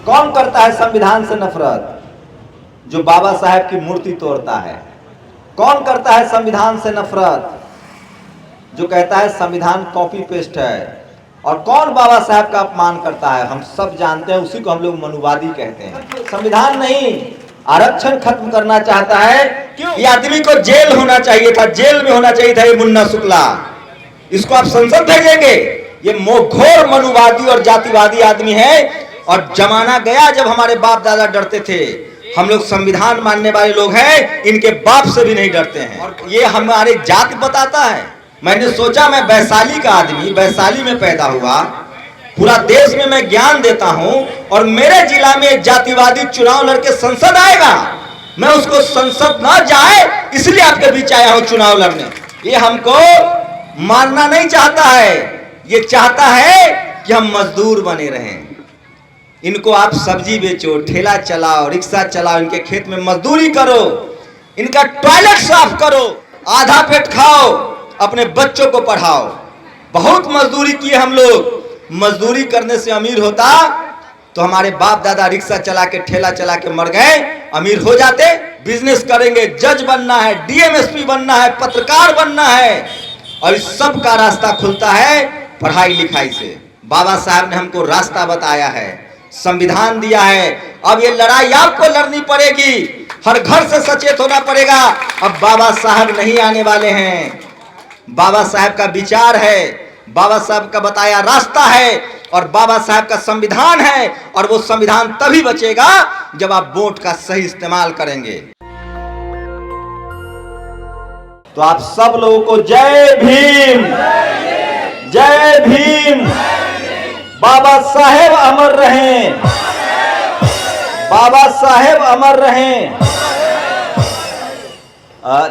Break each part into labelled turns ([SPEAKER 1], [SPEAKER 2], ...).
[SPEAKER 1] कौन करता है संविधान से नफरत? जो बाबा साहेब की मूर्ति तोड़ता है। कौन करता है संविधान से नफरत? जो कहता है संविधान कॉपी पेस्ट है। और कौन बाबा साहेब का अपमान करता है? हम सब जानते हैं, उसी को हम लोग मनुवादी कहते हैं। संविधान नहीं, आरक्षण खत्म करना चाहता है। क्यों? ये आदमी को जेल होना चाहिए था, जेल में होना चाहिए था ये मुन्ना शुक्ला। इसको आप संसद भेजेंगे? ये घोर मनुवादी और जातिवादी आदमी है। और जमाना गया जब हमारे बाप दादा डरते थे। हम लोग संविधान मानने वाले लोग हैं, इनके बाप से भी नहीं डरते हैं। और ये हमारे जाति बताता है। मैंने सोचा मैं वैशाली का आदमी, वैशाली में पैदा हुआ, पूरा देश में मैं ज्ञान देता हूं, और मेरे जिला में जातिवादी चुनाव लड़के संसद आएगा, मैं उसको संसद ना जाए इसलिए आपके बीच आया हूं चुनाव लड़ने। ये हमको मानना नहीं चाहता है, ये चाहता है कि हम मजदूर बने रहें। इनको आप सब्जी बेचो, ठेला चलाओ, रिक्शा चलाओ, इनके खेत में मजदूरी करो, इनका टॉयलेट साफ करो, आधा पेट खाओ, अपने बच्चों को पढ़ाओ। बहुत मजदूरी किए हम लोग। मजदूरी करने से अमीर होता तो हमारे बाप दादा रिक्शा चला के, ठेला चला के मर गए, अमीर हो जाते। बिजनेस करेंगे, जज बनना है, डीएमएसपी बनना है, पत्रकार बनना है, और इस सब का रास्ता खुलता है पढ़ाई लिखाई से। बाबा साहब ने हमको रास्ता बताया है, संविधान दिया है। अब ये लड़ाई आपको लड़नी पड़ेगी, हर घर से सचेत होना पड़ेगा। अब बाबा साहब नहीं आने वाले हैं। बाबा साहब का विचार है, बाबा साहब का बताया रास्ता है, और बाबा साहब का संविधान है। और वो संविधान तभी बचेगा जब आप वोट का सही इस्तेमाल करेंगे। तो आप सब लोगों को जय भीम, जय भीम। बाबा साहेब अमर रहें, बाबा साहेब अमर रहें।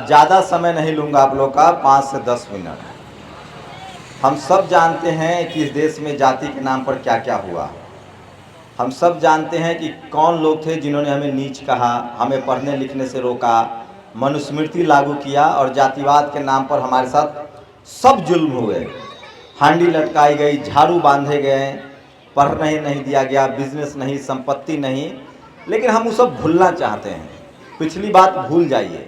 [SPEAKER 1] ज्यादा समय नहीं लूंगा आप लोग का, 5 से 10 मिनट। हम सब जानते हैं कि इस देश में जाति के नाम पर क्या क्या हुआ। हम सब जानते हैं कि कौन लोग थे जिन्होंने हमें नीच कहा, हमें पढ़ने लिखने से रोका, मनुस्मृति लागू किया, और जातिवाद के नाम पर हमारे साथ सब जुल्म हुए। हांडी लटकाई गई, झाड़ू बांधे गए, पढ़ने नहीं दिया गया, बिजनेस नहीं, संपत्ति नहीं। लेकिन हम वो सब भूलना चाहते हैं। पिछली बात भूल जाइए।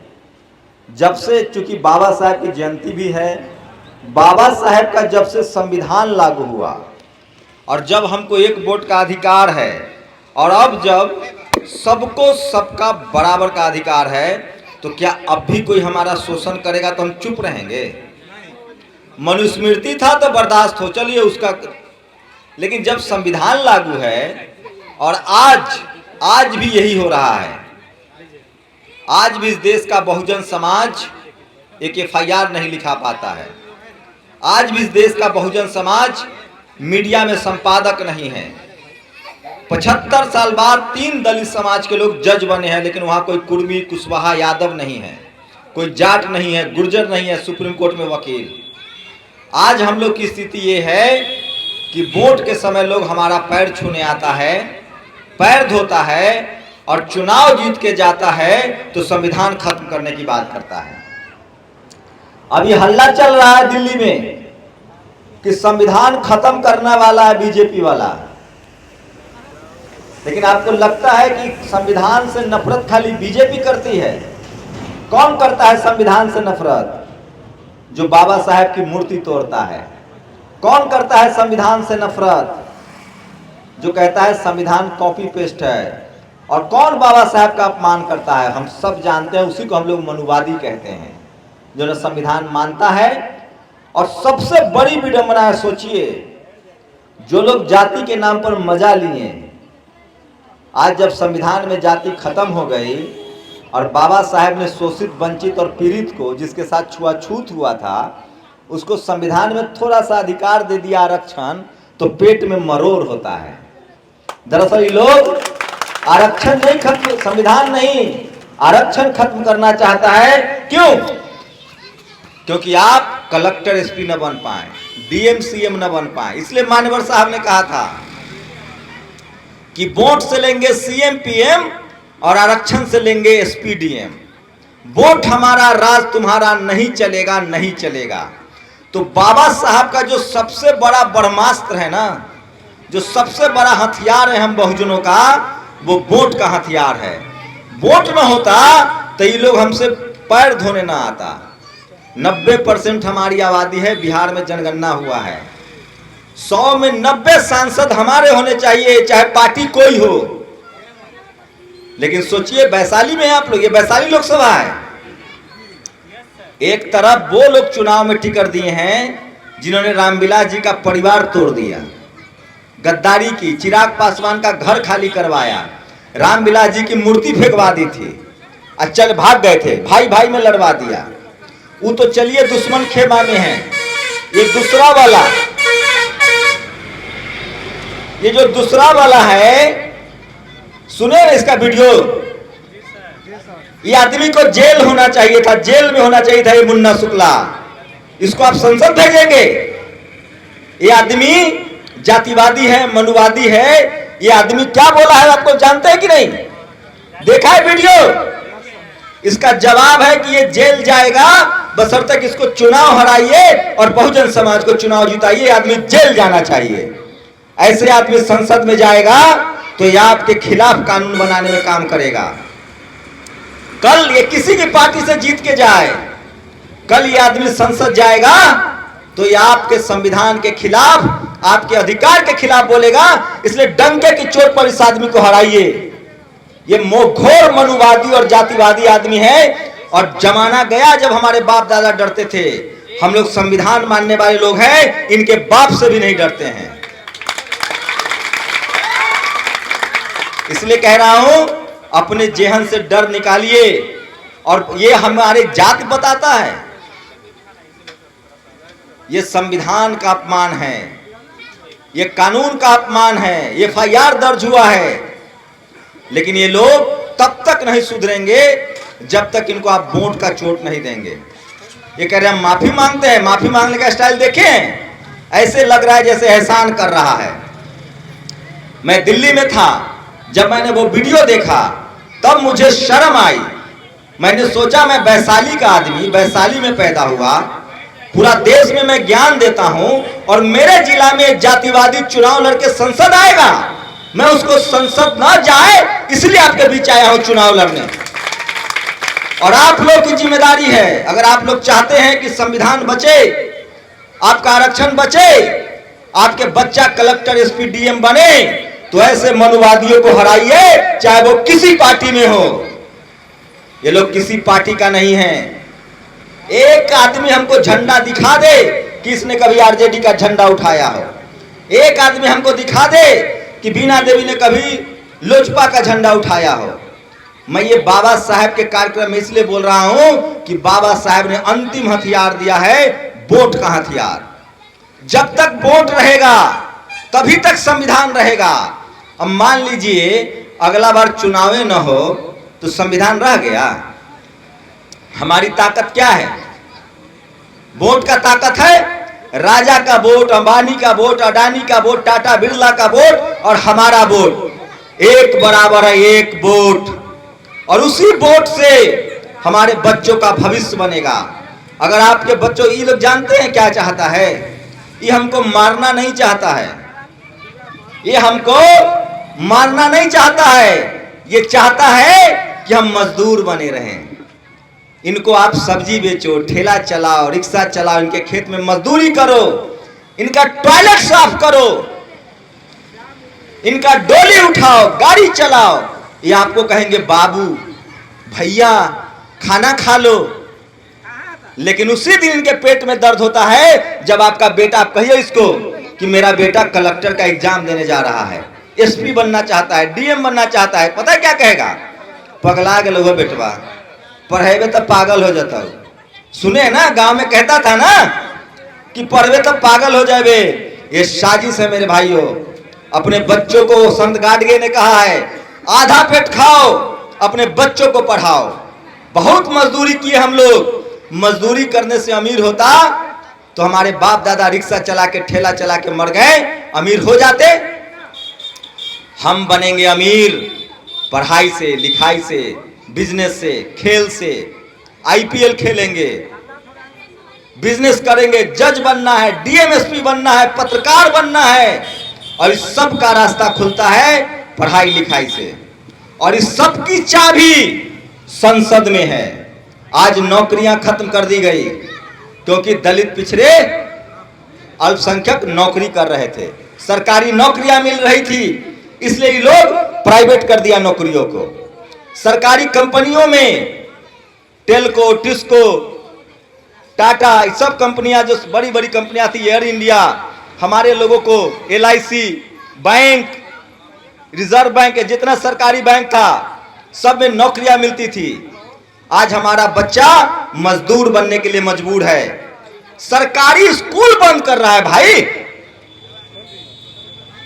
[SPEAKER 1] जब से, चूंकि बाबा साहब की जयंती भी है, बाबा साहब का जब से संविधान लागू हुआ, और जब हमको एक वोट का अधिकार है, और अब जब सबको सबका बराबर का अधिकार है, तो क्या अब भी कोई हमारा शोषण करेगा तो हम चुप रहेंगे? मनुस्मृति था तो बर्दाश्त हो, चलिए उसका। लेकिन जब संविधान लागू है, और आज भी यही हो रहा है। आज भी इस देश का बहुजन समाज एक एफआईआर नहीं लिखा पाता है। आज भी इस देश का बहुजन समाज मीडिया में संपादक नहीं है। 75 साल बाद 3 दलित समाज के लोग जज बने हैं, लेकिन वहां कोई कुर्मी, कुशवाहा, यादव नहीं है, कोई जाट नहीं है, गुर्जर नहीं है सुप्रीम कोर्ट में वकील। आज हम लोग की स्थिति ये है कि वोट के समय लोग हमारा पैर छूने आता है, पैर धोता है, और चुनाव जीत के जाता है तो संविधान खत्म करने की बात करता है। अभी हल्ला चल रहा है दिल्ली में कि संविधान खत्म करने वाला है बीजेपी वाला। लेकिन आपको लगता है कि संविधान से नफरत खाली बीजेपी करती है? कौन करता है संविधान से नफरत? जो बाबा साहेब की मूर्ति तोड़ता है। कौन करता है संविधान से नफरत? जो कहता है संविधान कॉपी पेस्ट है। और कौन बाबा साहब का अपमान करता है? हम सब जानते हैं, उसी को हम लोग मनुवादी कहते हैं, जो न संविधान मानता है। और सबसे बड़ी विडंबना है, सोचिए, जो लोग जाति के नाम पर मजा लिए, आज जब संविधान में जाति खत्म हो गई, और बाबा साहब ने शोषित, वंचित और पीड़ित को, जिसके साथ छुआछूत हुआ था, उसको संविधान में थोड़ा सा अधिकार दे दिया, आरक्षण, तो पेट में मरोड़ होता है। दरअसल ये लोग आरक्षण नहीं खत्म, संविधान नहीं, आरक्षण खत्म करना चाहता है। क्यों? क्योंकि आप कलेक्टर एसपी न बन पाए, डीएम सीएम न बन पाए। इसलिए मान्यवर साहब ने कहा था कि वोट से लेंगे सीएम पीएम, और आरक्षण से लेंगे एसपी डीएम। वोट हमारा, राज तुम्हारा नहीं चलेगा, नहीं चलेगा। तो बाबा साहब का जो सबसे बड़ा ब्रह्मास्त्र है ना, जो सबसे बड़ा हथियार है हम बहुजनों का, वो वोट का हथियार है। वोट न होता तो ये लोग हमसे पैर धोने ना आता। 90% हमारी आबादी है, बिहार में जनगणना हुआ है। 100 में 90 सांसद हमारे होने चाहिए, चाहे पार्टी कोई हो। लेकिन सोचिए वैशाली में आप लोग, ये वैशाली लोकसभा है, एक तरफ वो लोग चुनाव में टिकट दिए हैं जिन्होंने रामविलास जी का परिवार तोड़ दिया, गद्दारी की, चिराग पासवान का घर खाली करवाया, रामविलास जी की मूर्ति फेंकवा दी थी, चल भाग गए थे, भाई भाई में लड़वा दिया। वो तो चलिए दुश्मन खेमा में है। ये दूसरा वाला, ये जो दूसरा वाला है, सुने इसका वीडियो, ये आदमी को जेल होना चाहिए था, जेल में होना चाहिए था। ये मुन्ना शुक्ला, इसको आप संसद भेजेंगे? ये आदमी जातिवादी है, मनुवादी है। ये आदमी क्या बोला है आपको जानते हैं कि नहीं? देखा है वीडियो? इसका जवाब है कि ये जेल जाएगा बशर्ते कि इसको चुनाव हराइए और बहुजन समाज को चुनाव जिताइए। आदमी जेल जाना चाहिए। ऐसे आदमी संसद में जाएगा तो यह आपके खिलाफ कानून बनाने में काम करेगा। कल ये किसी की पार्टी से जीत के जाए, कल ये आदमी संसद जाएगा तो ये आपके संविधान के खिलाफ, आपके अधिकार के खिलाफ बोलेगा। इसलिए डंके की चोट पर इस आदमी को हराइए। ये घोर मनुवादी और जातिवादी आदमी है। और जमाना गया जब हमारे बाप दादा डरते थे। हम लोग संविधान मानने वाले लोग हैं, इनके बाप से भी नहीं डरते हैं। इसलिए कह रहा हूं, अपने जेहन से डर निकालिए। और ये हमारे जाति बताता है, ये संविधान का अपमान है, ये कानून का अपमान है, ये FIR दर्ज हुआ है। लेकिन ये लोग तब तक नहीं सुधरेंगे जब तक इनको आप वोट का चोट नहीं देंगे। ये कह रहे हैं हम माफी मांगते हैं। माफी मांगने का स्टाइल देखें, ऐसे लग रहा है जैसे एहसान कर रहा है। मैं दिल्ली में था, जब मैंने वो वीडियो देखा तब मुझे शर्म आई। मैंने सोचा मैं वैशाली का आदमी, वैशाली में पैदा हुआ, पूरा देश में मैं ज्ञान देता हूं और मेरे जिला में जातिवादी चुनाव लड़के संसद आएगा। मैं उसको संसद ना जाए इसलिए आपके बीच आया हूं चुनाव लड़ने। और आप लोग की जिम्मेदारी है, अगर आप लोग चाहते हैं कि संविधान बचे, आपका आरक्षण बचे, आपके बच्चा कलेक्टर SP DM बने, तो ऐसे मनुवादियों को हराइए, चाहे वो किसी पार्टी में हो। ये लोग किसी पार्टी का नहीं है। एक आदमी हमको झंडा दिखा दे कि इसने कभी RJD का झंडा उठाया हो। एक आदमी हमको दिखा दे कि बीना देवी ने कभी लोजपा का झंडा उठाया हो। मैं ये बाबा साहब के कार्यक्रम में इसलिए बोल रहा हूं कि बाबा साहब ने अंतिम हथियार दिया है, वोट का हथियार। जब तक वोट रहेगा तभी तक संविधान रहेगा। अब मान लीजिए अगला बार चुनाव न हो तो संविधान रह गया। हमारी ताकत क्या है? वोट का ताकत है। राजा का वोट, अंबानी का वोट, अडानी का वोट, टाटा बिरला का वोट और हमारा वोट एक बराबर है, एक वोट। और उसी वोट से हमारे बच्चों का भविष्य बनेगा। अगर आपके बच्चों, ये लोग जानते हैं क्या चाहता है? ये हमको मारना नहीं चाहता है, ये हमको मारना नहीं चाहता है। ये चाहता है कि हम मजदूर बने रहें। इनको आप सब्जी बेचो, ठेला चलाओ, रिक्शा चलाओ, इनके खेत में मजदूरी करो, इनका टॉयलेट साफ करो, इनका डोली उठाओ, गाड़ी चलाओ। ये आपको कहेंगे बाबू, भैया, खाना खा लो। लेकिन उसी दिन इनके पेट में दर्द होता है जब आपका बेटा, आप कहिए इसको कि मेरा बेटा कलेक्टर का एग्जाम देने जा रहा है, SP बनना चाहता है, DM बनना चाहता है। पता है क्या कहेगा? पगला गए लोग बेटवा, पढ़ेबे तब पागल हो जाता। सुने ना, गांव में कहता था ना कि पढ़वे तब पागल हो जाए। ये साजिश है मेरे भाइयों। अपने बच्चों को संत गाडगे ने कहा है, आधा पेट खाओ, अपने बच्चों को पढ़ाओ। बहुत मजदूरी किए हम लोग। मजदूरी करने से अमीर होता तो हमारे बाप दादा रिक्शा चला के, ठेला चला के मर गए, अमीर हो जाते। हम बनेंगे अमीर पढ़ाई से, लिखाई से, बिजनेस से, खेल से। IPL खेलेंगे, बिजनेस करेंगे, जज बनना है, DM SP बनना है, पत्रकार बनना है और इस सब का रास्ता खुलता है पढ़ाई लिखाई से, और इस सब की चाबी संसद में है। आज नौकरियां खत्म कर दी गई क्योंकि दलित पिछड़े अल्पसंख्यक नौकरी कर रहे थे, सरकारी नौकरियां मिल रही थी, इसलिए लोग प्राइवेट कर दिया नौकरियों को। सरकारी कंपनियों में टेल्को, टिस्को, टाटा, सब कंपनियां जो बड़ी बड़ी कंपनियां थी, एयर इंडिया, हमारे लोगों को LIC, बैंक, रिजर्व बैंक, जितना सरकारी बैंक था सब में नौकरियां मिलती थी। आज हमारा बच्चा मजदूर बनने के लिए मजबूर है। सरकारी स्कूल बंद कर रहा है भाई,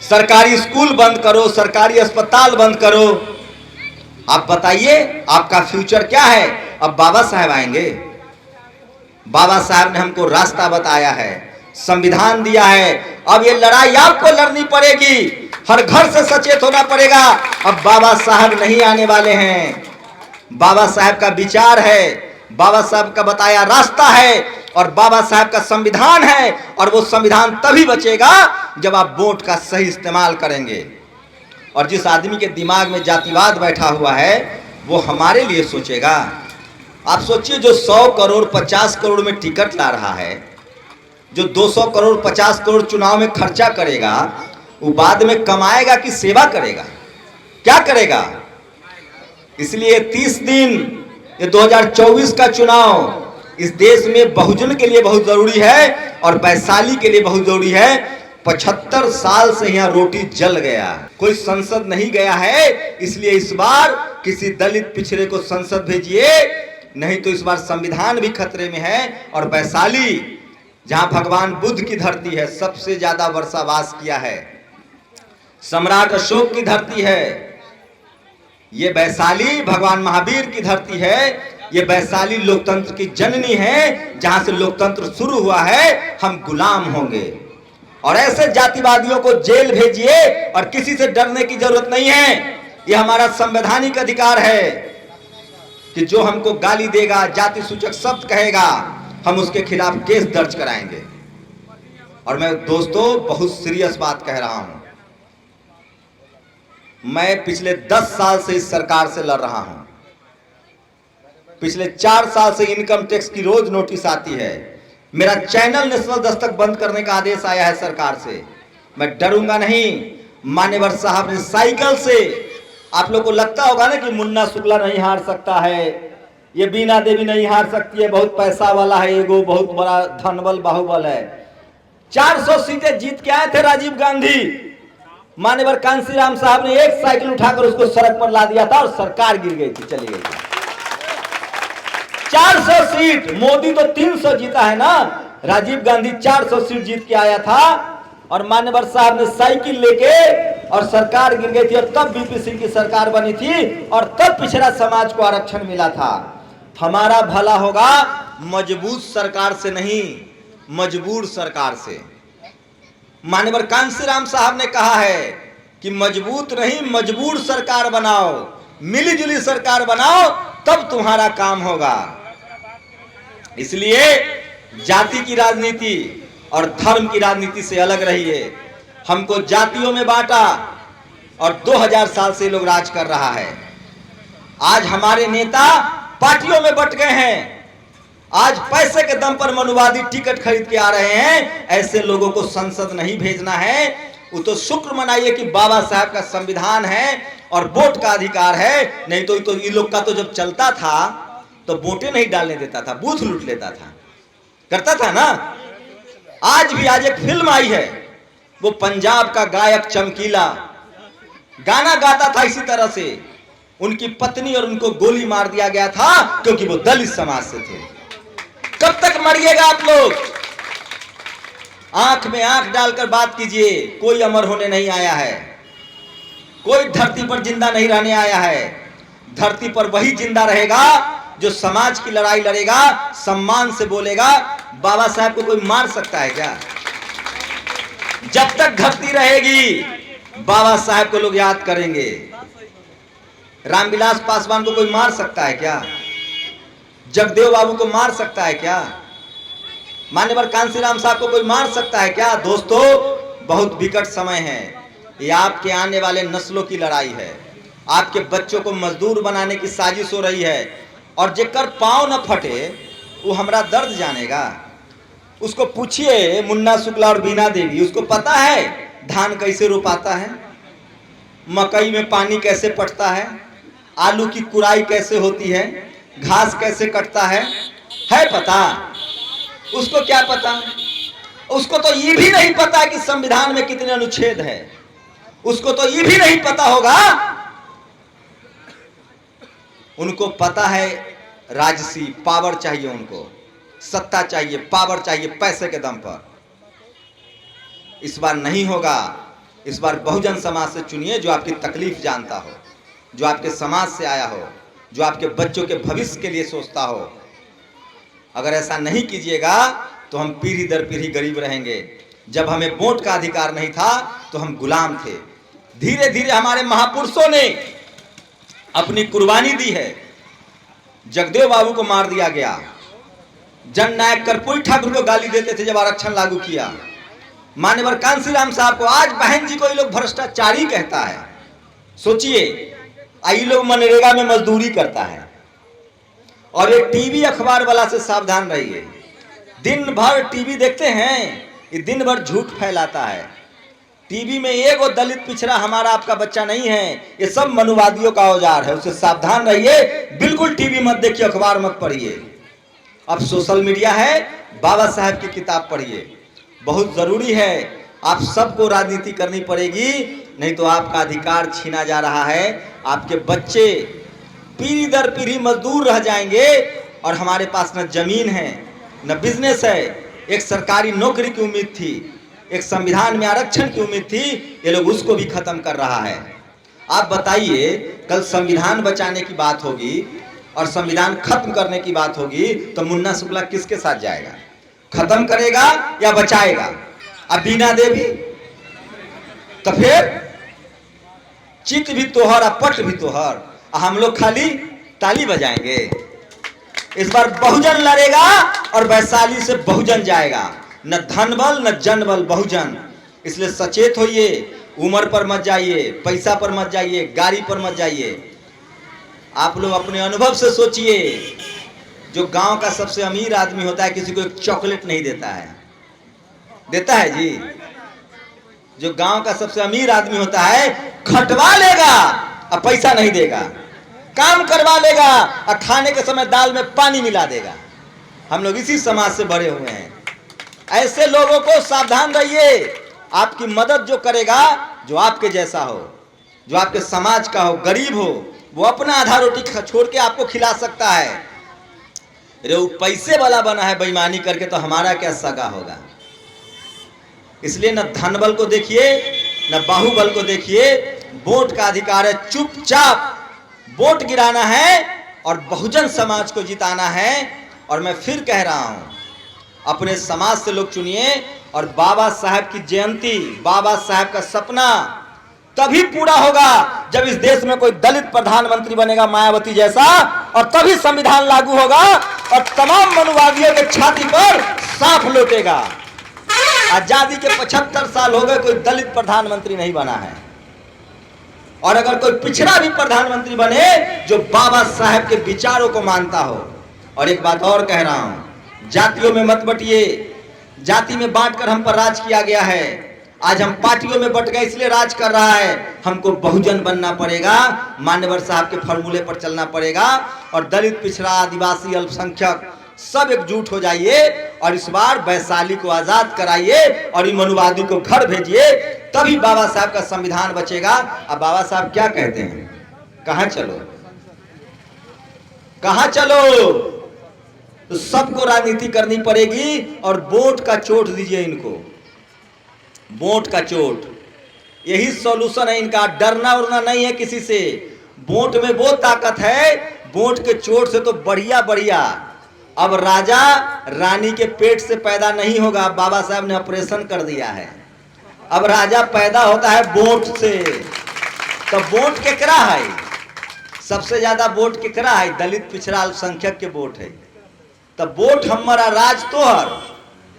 [SPEAKER 1] सरकारी स्कूल बंद करो, सरकारी अस्पताल बंद करो। आप बताइए आपका फ्यूचर क्या है? अब बाबा साहब आएंगे। बाबा साहब ने हमको रास्ता बताया है, संविधान दिया है। अब ये लड़ाई आपको लड़नी पड़ेगी, हर घर से सचेत होना पड़ेगा। अब बाबा साहब नहीं आने वाले हैं, बाबा साहब का विचार है, बाबा साहब का बताया रास्ता है, और बाबा साहब का संविधान है। और वो संविधान तभी बचेगा जब आप वोट का सही इस्तेमाल करेंगे। और जिस आदमी के दिमाग में जातिवाद बैठा हुआ है वो हमारे लिए सोचेगा। आप सोचिए, जो 100 करोड़ 50 करोड़ में टिकट ला रहा है, जो 200 करोड़ 50 करोड़ चुनाव में खर्चा करेगा, वो बाद में कमाएगा कि सेवा करेगा? क्या करेगा? इसलिए 30 दिन, ये 2024 का चुनाव इस देश में बहुजन के लिए बहुत जरूरी है और वैशाली के लिए बहुत जरूरी है। 75 साल से यहाँ रोटी जल गया, कोई संसद नहीं गया है, इसलिए इस बार किसी दलित पिछड़े को संसद भेजिए, नहीं तो इस बार संविधान भी खतरे में है। और वैशाली जहां भगवान बुद्ध की धरती है, सबसे ज्यादा वर्षावास किया है, सम्राट अशोक की धरती है, ये वैशाली भगवान महावीर की धरती है, ये वैशाली लोकतंत्र की जननी है, जहां से लोकतंत्र शुरू हुआ है। हम गुलाम होंगे, और ऐसे जातिवादियों को जेल भेजिए, और किसी से डरने की जरूरत नहीं है। ये हमारा संवैधानिक अधिकार है कि जो हमको गाली देगा, जाति सूचक शब्द कहेगा, हम उसके खिलाफ केस दर्ज कराएंगे। और मैं दोस्तों बहुत सीरियस बात कह रहा हूं, मैं पिछले 10 साल से इस सरकार से लड़ रहा हूं। पिछले 4 साल से इनकम टैक्स की रोज नोटिस आती है। मेरा चैनल नेशनल दस्तक बंद करने का आदेश आया है सरकार से। मैं डरूंगा नहीं। मान्यवर साहब ने साइकिल से, आप लोग को लगता होगा ना कि मुन्ना शुक्ला नहीं हार सकता है, ये बीना देवी नहीं हार सकती है, बहुत पैसा वाला है, एगो बहुत बड़ा धनबल बाहुबल है। 400 सीटें जीत के आए थे राजीव गांधी, मान्यवर कांशीराम साहब ने एक साइकिल उठाकर उसको सड़क पर ला दिया था और सरकार गिर गई थी, चली गई थी। 400 सीट, मोदी तो 300 जीता है ना, राजीव गांधी 400 सीट जीत के आया था, और मान्यवर साहब ने साइकिल लेके और सरकार गिर गई थी, और तब बीपी सिंह की सरकार बनी थी, और तब पिछड़ा समाज को आरक्षण मिला था। हमारा भला होगा मजबूत सरकार से नहीं, मजबूर सरकार से। मान्यवर कांशीराम साहब ने कहा है कि मजबूत नहीं मजबूर सरकार बनाओ, मिली जुली सरकार बनाओ, तब तुम्हारा काम होगा। इसलिए जाति की राजनीति और धर्म की राजनीति से अलग रहिए। हमको जातियों में बांटा और 2000 साल से लोग राज कर रहा है। आज हमारे नेता पार्टियों में बट गए हैं, आज पैसे के दम पर मनुवादी टिकट खरीद के आ रहे हैं। ऐसे लोगों को संसद नहीं भेजना है। वो तो शुक्र मनाइए कि बाबा साहब का संविधान है और वोट का अधिकार है, नहीं तो इन लोग का तो जब चलता था तो वोटें नहीं डालने देता था, बूथ लूट लेता था, करता था ना। आज भी, आज एक फिल्म आई है, वो पंजाब का गायक चमकीला गाना गाता था इसी तरह से, उनकी पत्नी और उनको गोली मार दिया गया था क्योंकि वो दलित समाज से थे। कब तक मरिएगा आप लोग? आंख में आंख डालकर बात कीजिए। कोई अमर होने नहीं आया है, कोई धरती पर जिंदा नहीं रहने आया है। धरती पर वही जिंदा रहेगा जो समाज की लड़ाई लड़ेगा, सम्मान से बोलेगा। बाबा साहब को कोई मार सकता है क्या? जब तक धरती रहेगी बाबा साहब को लोग याद करेंगे। रामविलास पासवान को कोई मार सकता है क्या? जगदेव बाबू को मार सकता है क्या? मान्यवर कांशीराम साहब को कोई मार सकता है क्या? दोस्तों बहुत विकट समय है। ये आपके आने वाले नस्लों की लड़ाई है। आपके बच्चों को मजदूर बनाने की साजिश हो रही है। और जेकर पाँव न फटे वो हमारा दर्द जानेगा। उसको पूछिए मुन्ना शुक्ला और बीना देवी, उसको पता है धान कैसे रोपाता है, मकई में पानी कैसे पटता है, आलू की कुराई कैसे होती है, घास कैसे कटता है पता? उसको क्या पता? उसको तो ये भी नहीं पता कि संविधान में कितने अनुच्छेद है। उसको तो ये भी नहीं पता होगा। उनको पता है राजसी पावर चाहिए, उनको सत्ता चाहिए, पावर चाहिए, पैसे के दम पर। इस बार नहीं होगा। इस बार बहुजन समाज से चुनिए जो आपकी तकलीफ जानता हो, जो आपके समाज से आया हो, जो आपके बच्चों के भविष्य के लिए सोचता हो। अगर ऐसा नहीं कीजिएगा तो हम पीढ़ी दर पीढ़ी गरीब रहेंगे। जब हमें वोट का अधिकार नहीं था तो हम गुलाम थे। धीरे धीरे हमारे महापुरुषों ने अपनी कुर्बानी दी है। जगदेव बाबू को मार दिया गया। जननायक कर्पूरी ठाकुर को गाली देते थे जब आरक्षण लागू किया। मान्यवर कांसीराम साहब को, आज बहन जी को ये लोग भ्रष्टाचारी कहता है। सोचिए, ये लोग मनरेगा में मजदूरी करता है। और ये टीवी अखबार वाला से सावधान रहिए। दिन भर टीवी देखते हैं, ये दिन भर झूठ फैलाता है। टीवी में एगो दलित पिछड़ा हमारा आपका बच्चा नहीं है। ये सब मनुवादियों का औजार है, उससे सावधान रहिए। बिल्कुल टीवी मत देखिए, अखबार मत पढ़िए। अब सोशल मीडिया है, बाबा साहब की किताब पढ़िए, बहुत जरूरी है। आप सबको राजनीति करनी पड़ेगी, नहीं तो आपका अधिकार छीना जा रहा है। आपके बच्चे पीढ़ी दर पीढ़ी मजदूर रह जाएंगे। और हमारे पास न जमीन है न बिजनेस है। एक सरकारी नौकरी की उम्मीद थी, एक संविधान में आरक्षण की उम्मीद थी, ये लोग उसको भी खत्म कर रहा है। आप बताइए, कल संविधान बचाने की बात होगी और संविधान खत्म करने की बात होगी तो मुन्ना शुक्ला किसके साथ जाएगा? खत्म करेगा या बचाएगा? अब बीना देवी तो फिर चित भी तोहर और पट भी तोहर, हम लोग खाली ताली बजाएंगे। इस बार बहुजन लड़ेगा और वैशाली से बहुजन जाएगा। न धन बल न जन बल, बहुजन। इसलिए सचेत होइए। उम्र पर मत जाइए, पैसा पर मत जाइए, गाड़ी पर मत जाइए। आप लोग अपने अनुभव से सोचिए। जो गांव का सबसे अमीर आदमी होता है किसी को एक चॉकलेट नहीं देता है, देता है जी? जो गांव का सबसे अमीर आदमी होता है खटवा लेगा और पैसा नहीं देगा, काम करवा लेगा और खाने के समय दाल में पानी मिला देगा। हम लोग इसी समाज से बड़े हुए हैं। ऐसे लोगों को सावधान रहिए। आपकी मदद जो करेगा, जो आपके जैसा हो, जो आपके समाज का हो, गरीब हो, वो अपना आधा रोटी छोड़ के आपको खिला सकता है। अरे वो पैसे वाला बना है बेईमानी करके, तो हमारा क्या सगा होगा? इसलिए न धन बल को देखिए न बाहुबल को देखिए। वोट का अधिकार है, चुपचाप वोट गिराना है और बहुजन समाज को जिताना है। और मैं फिर कह रहा हूं, अपने समाज से लोग चुनिए। और बाबा साहब की जयंती, बाबा साहब का सपना तभी पूरा होगा जब इस देश में कोई दलित प्रधानमंत्री बनेगा मायावती जैसा, और तभी संविधान लागू होगा और तमाम मनुवादियों के छाती पर सांप लौटेगा। आजादी के 75 साल हो गए, कोई दलित प्रधानमंत्री नहीं बना है। और अगर कोई पिछड़ा भी प्रधानमंत्री बने जो बाबा साहब के विचारों को मानता हो। और एक बात और कह रहा हूं, जातियों में मत बटिए। जाति में बांटकर हम पर राज किया गया है। आज हम पार्टियों में बट गए इसलिए राज कर रहा है। हमको बहुजन बनना पड़ेगा, मान्यवर साहब के फॉर्मूले पर चलना पड़ेगा। और दलित, पिछड़ा, आदिवासी, अल्पसंख्यक सब एकजुट हो जाइए और इस बार वैशाली को आजाद कराइए और इन मनुवादी को घर भेजिए, तभी बाबा साहब का संविधान बचेगा। अब बाबा साहब क्या कहते हैं? कहां चलो, कहां चलो? तो सबको राजनीति करनी पड़ेगी। और वोट का चोट दीजिए इनको, वोट का चोट। यही सॉल्यूशन है इनका। डरना उड़ना नहीं है किसी से। वोट में वो ताकत है, वोट के चोट से तो बढ़िया बढ़िया। अब राजा रानी के पेट से पैदा नहीं होगा, बाबा साहब ने ऑपरेशन कर दिया है। अब राजा पैदा होता है वोट से। तो वोट केकरा है? सबसे ज्यादा वोट केकरा है? दलित, पिछड़ा, अल्पसंख्यक के वोट है। तब वोट हमारा राज तोहर,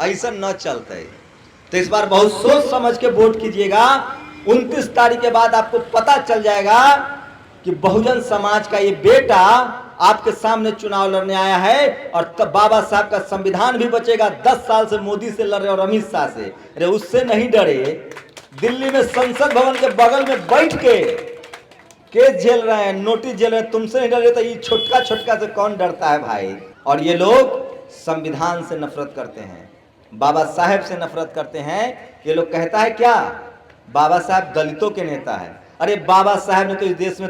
[SPEAKER 1] ऐसा न चलते। तो इस बार बहुत सोच समझ के वोट कीजिएगा। 29 तारीख के बाद आपको पता चल जाएगा कि बहुजन समाज का ये बेटा आपके सामने चुनाव लड़ने आया है और तब बाबा साहब का संविधान भी बचेगा। 10 साल से मोदी से लड़ रहे और अमित शाह से, अरे उससे नहीं डरे। दिल्ली में संसद भवन के बगल में बैठ के केस झेल रहे हैं, नोटिस झेल रहे हैं, तुमसे नहीं डरे तो ये छोटका छोटका से कौन डरता है भाई। और ये लोग संविधान से नफरत करते हैं, बाबा साहेब से नफरत करते हैं। ये लोग कहता है क्या, बाबा साहब दलितों के नेता है। अरे बाबा साहब ने तो इस देश में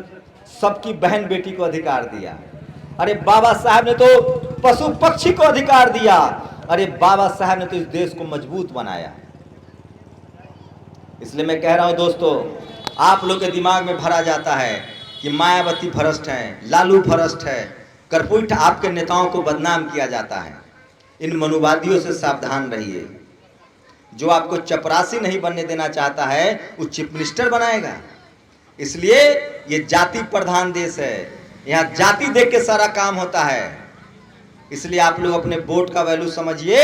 [SPEAKER 1] सबकी बहन बेटी को अधिकार दिया। अरे बाबा साहब ने तो पशु पक्षी को अधिकार दिया। अरे बाबा साहब ने तो इस देश को मजबूत बनाया। इसलिए मैं कह रहा हूं दोस्तों, आप लोग के दिमाग में भरा जाता है कि मायावती भ्रष्ट है, लालू भ्रष्ट है, करपुट आपके नेताओं को बदनाम किया जाता है। इन मनुवादियों से सावधान रहिए। जो आपको चपरासी नहीं बनने देना चाहता है वो चीफ मिनिस्टर बनाएगा। इसलिए ये जाति प्रधान देश है, यहाँ जाति देख के सारा काम होता है। इसलिए आप लोग अपने वोट का वैल्यू समझिए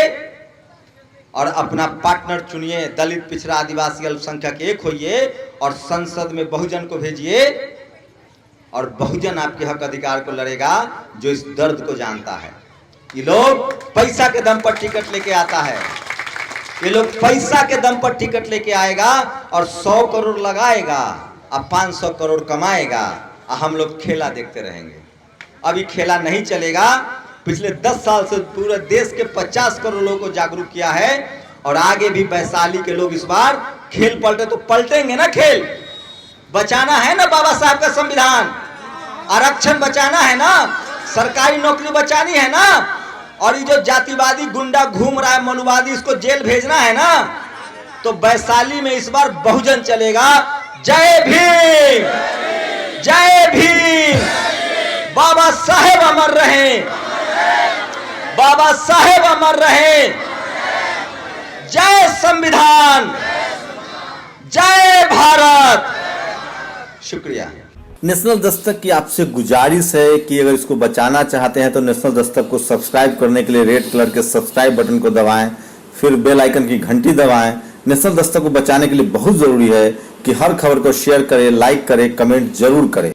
[SPEAKER 1] और अपना पार्टनर चुनिए। दलित, पिछड़ा, आदिवासी, अल्पसंख्यक एक होइए और संसद में बहुजन को भेजिए और बहुजन आपके हक अधिकार को लड़ेगा जो इस दर्द को जानता है। ये लोग पैसा के दम पर टिकट लेके आता है, ये लोग पैसा के दम पर टिकट लेके आएगा और 100 करोड़ लगाएगा और 500 करोड़ कमाएगा और हम लोग खेला देखते रहेंगे। अभी खेला नहीं चलेगा। पिछले 10 साल से पूरे देश के 50 करोड़ लोगों को जागरूक किया है और आगे भी वैशाली के लोग इस बार खेल पलटे तो पलटेंगे ना। खेल बचाना है ना, बाबा साहब का संविधान, आरक्षण बचाना है ना, सरकारी नौकरी बचानी है ना, और ये जो जातिवादी गुंडा घूम रहा है मनुवादी, इसको जेल भेजना है ना। तो वैशाली में इस बार बहुजन चलेगा। जय भीम, जय भीम। बाबा साहेब अमर रहे, बाबा साहेब अमर रहे। जय संविधान, जय भारत। शुक्रिया।
[SPEAKER 2] नेशनल दस्तक की आपसे गुजारिश है कि अगर इसको बचाना चाहते हैं तो नेशनल दस्तक को सब्सक्राइब करने के लिए रेड कलर के सब्सक्राइब बटन को दबाएं, फिर बेल आइकन की घंटी दबाएं। नेशनल दस्तक को बचाने के लिए बहुत जरूरी है कि हर खबर को शेयर करें, लाइक करें, कमेंट जरूर करें।